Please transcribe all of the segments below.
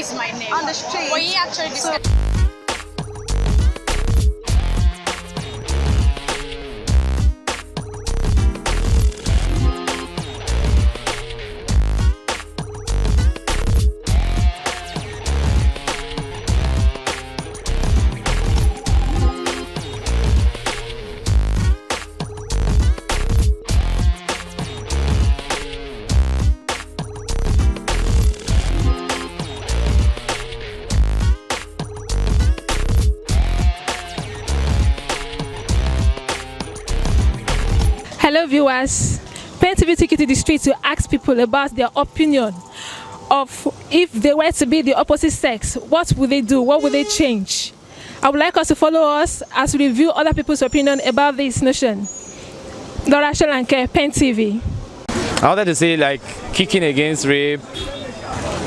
is my name? On the street. Were you actually discussing? Hello viewers, PenTv took you to the street to ask people about their opinion of if they were to be the opposite sex, what would they do, what would they change? I would like us to follow us as we review other people's opinion about this notion. Dora Sholanke, PenTv. I wanted to say like kicking against rape,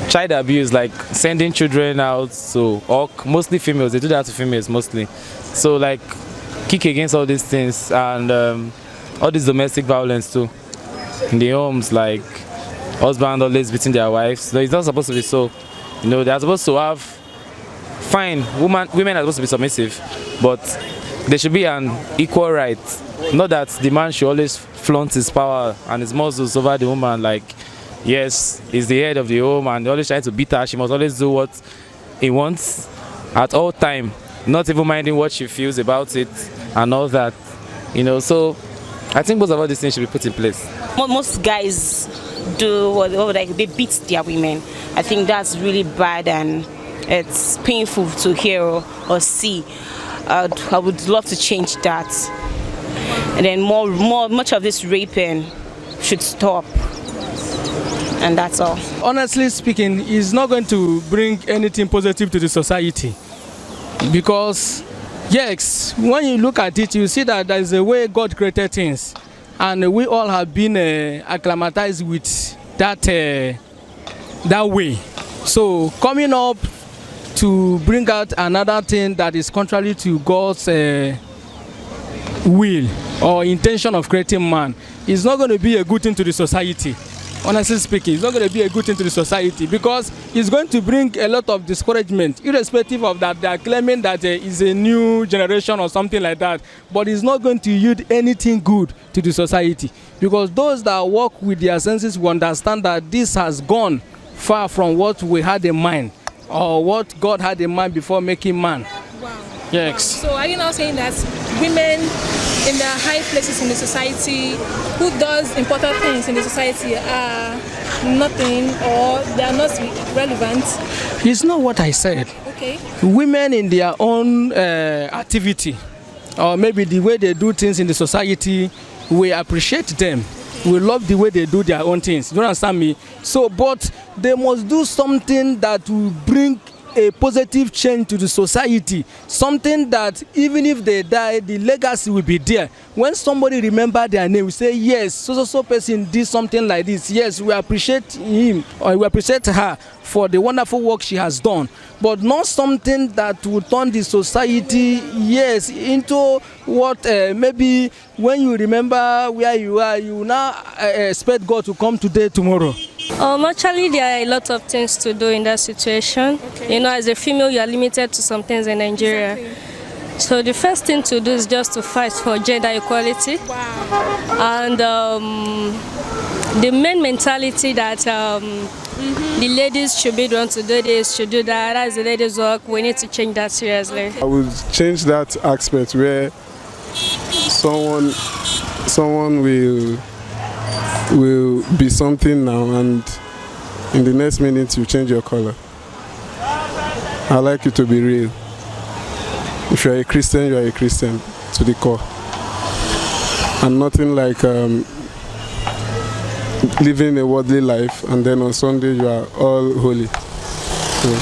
child abuse, like sending children out, so or mostly females, they do that to females mostly. So like kick against all these things and all this domestic violence too in the homes, like husband always beating their wives. No, it's not supposed to be so. You know, they're supposed to have fine. Women are supposed to be submissive, but there should be an equal right. Not that the man should always flaunt his power and his muscles over the woman. Like, yes, he's the head of the home and always trying to beat her. She must always do what he wants at all time, not even minding what she feels about it and all that. You know, so I think most of all these things should be put in place. Most guys do like they beat their women. I think that's really bad and it's painful to hear or see. I would love to change that. And then much of this raping should stop. And that's all. Honestly speaking, it's not going to bring anything positive to the society because yes, when you look at it, you see that there is a way God created things, and we all have been acclimatized with that way. So coming up to bring out another thing that is contrary to God's will or intention of creating man is not going to be a good thing to the society. Honestly speaking, it's not going to be a good thing to the society because it's going to bring a lot of discouragement, irrespective of that they are claiming that it's a new generation or something like that, but it's not going to yield anything good to the society because those that work with their senses will understand that this has gone far from what we had in mind or what God had in mind before making man. Wow. Yes. Wow. So are you now saying that women in the high places in the society who does important things in the society are nothing or they are not relevant? It's not what I said. Okay. Women in their own activity or maybe the way they do things in the society, we appreciate them. Okay. We love the way they do their own things. You understand me? So, but they must do something that will bring a positive change to the society, something that even if they die, the legacy will be there. When somebody remember their name, we say, yes, so person did something like this. Yes, we appreciate him or we appreciate her for the wonderful work she has done, but not something that will turn the society, yes, into what maybe when you remember where you are, you now expect God to come today, tomorrow. Actually, there are a lot of things to do in that situation. Okay. You know, as a female, you are limited to some things in Nigeria. Exactly. So the first thing to do is just to fight for gender equality. Wow. And the main mentality that the ladies should be the ones to do this, should do that, that's the ladies' work. We need to change that seriously. I would change that aspect where someone will be something now and in the next minute you change your color. I like you to be real. If you are a Christian, you are a Christian to the core. And nothing like living a worldly life and then on Sunday you are all holy. Yeah.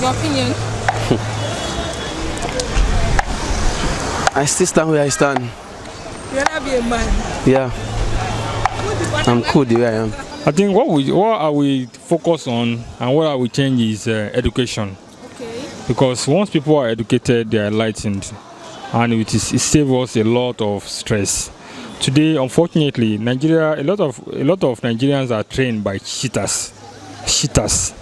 Your opinion? I still stand where I stand. You wanna be a man? Yeah. I'm cool the way I am. I think what are we focus on and what are we change is education. Okay. Because once people are educated, they are enlightened, and it saves us a lot of stress. Today, unfortunately, Nigeria, a lot of Nigerians are trained by cheaters. cheaters,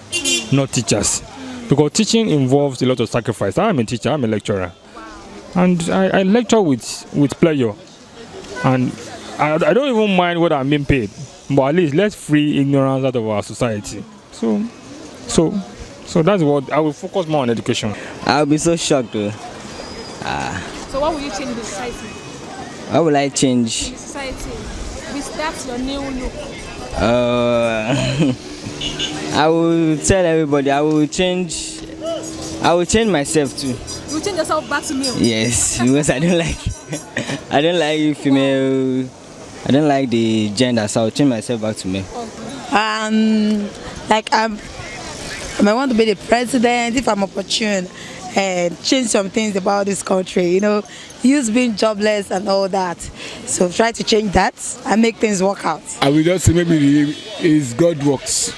not teachers. Because teaching involves a lot of sacrifice. I'm a teacher, I'm a lecturer. And I lecture with pleasure. And I don't even mind what I'm being paid. But at least let's free ignorance out of our society. So that's what I will focus more on education. I'll be so shocked though. So what will you change in the society? What will I change? In the society, with that your new look. I will tell everybody I will change myself too. You change yourself back to male? Yes, because I don't like female. I don't like the gender, so I'll change myself back to male. Like I might want to be the president if I'm opportune and change some things about this country, you know, youth being jobless and all that. So try to change that and make things work out. I will just say maybe it's God works.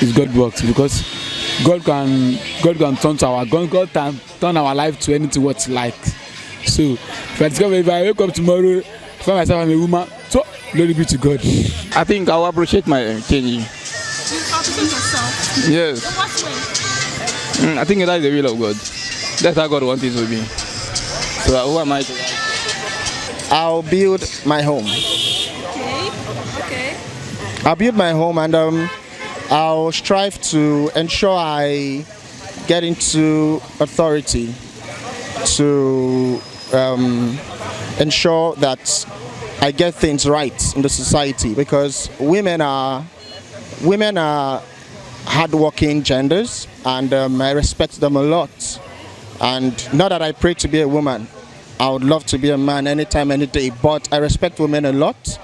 It's God works because God can turn our life to anything what He likes. So if I wake up tomorrow, find myself I'm a woman, so glory be to God. I think I'll appreciate my changing. You appreciate yourself? Yes. In what way? I think that is the will of God. That's how God wants it to be. So who am I to? I'll build my home. Okay. I'll build my home and I'll strive to ensure I get into authority to ensure that I get things right in the society, because women are hardworking genders, and I respect them a lot. And not that I pray to be a woman, I would love to be a man anytime, any day, but I respect women a lot.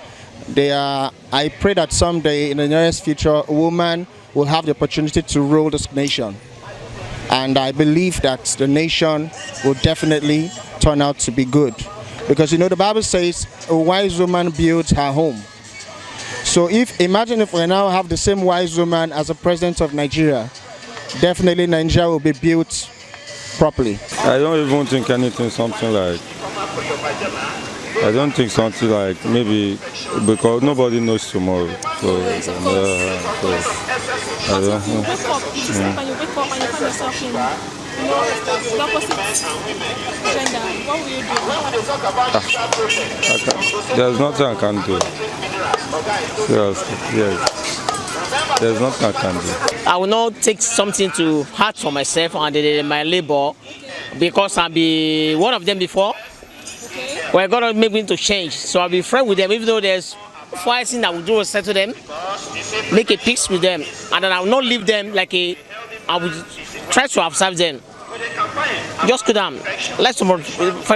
I pray that someday in the nearest future, a woman will have the opportunity to rule this nation. And I believe that the nation will definitely turn out to be good. Because the Bible says a wise woman builds her home. So imagine if we now have the same wise woman as the president of Nigeria, definitely Nigeria will be built properly. I don't even think I don't think something like maybe because nobody knows tomorrow. So, Yes, of course. I don't But if you wake up, and you find yourself in the opposite gender, what will you do? There's nothing I can do. Seriously, yes. There's nothing I can do. I will not take something to heart for myself and my labor, because I'll be one of them before. We're gonna make me to change, so I'll be friends with them, even though there's fighting I will do is settle them, make a peace with them, and then I will not leave them I will try to observe them. Just go down. Let's for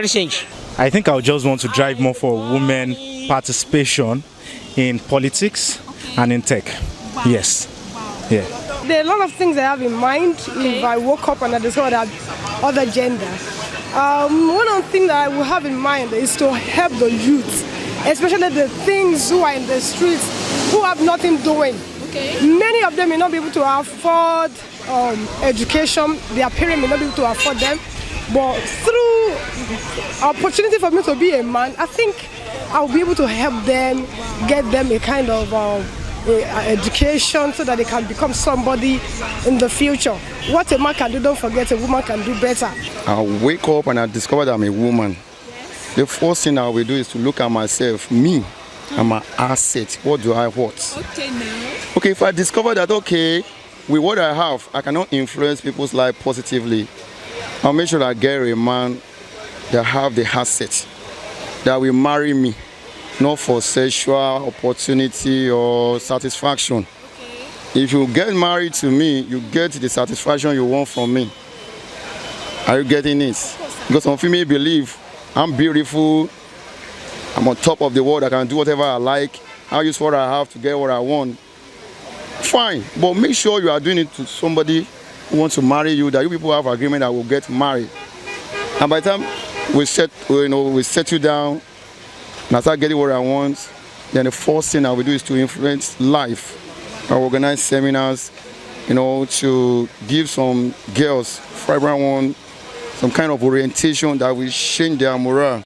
change. I think I just want to drive more for women participation in politics and in tech. Wow. Yes. Wow. Yeah. There are a lot of things I have in mind if I woke up and I discovered that other gender. One of the things that I will have in mind is to help the youth, especially the things who are in the streets, who have nothing doing. Okay. Many of them may not be able to afford education, their parents may not be able to afford them, but through opportunity for me to be a man, I think I'll be able to help them, get them a kind of education so that they can become somebody in the future. What a man can do, don't forget a woman can do better. I wake up and I discover that I'm a woman. Yes. The first thing I will do is to look at myself, me, and my asset. What do I want? Okay, now. Okay, if I discover that, okay, with what I have, I cannot influence people's life positively, I'll make sure that I get a man that have the asset that will marry me, not for sexual opportunity or satisfaction. Okay. If you get married to me, you get the satisfaction you want from me. Are you getting it? Because some female believe I'm beautiful, I'm on top of the world, I can do whatever I like, I use what I have to get what I want. Fine, but make sure you are doing it to somebody who wants to marry you, that you people have agreement that will get married. And by the time we settle down and I start getting what I want, then the first thing I will do is to influence life. I organize seminars, to give some girls, vibrant one, some kind of orientation that will change their morale.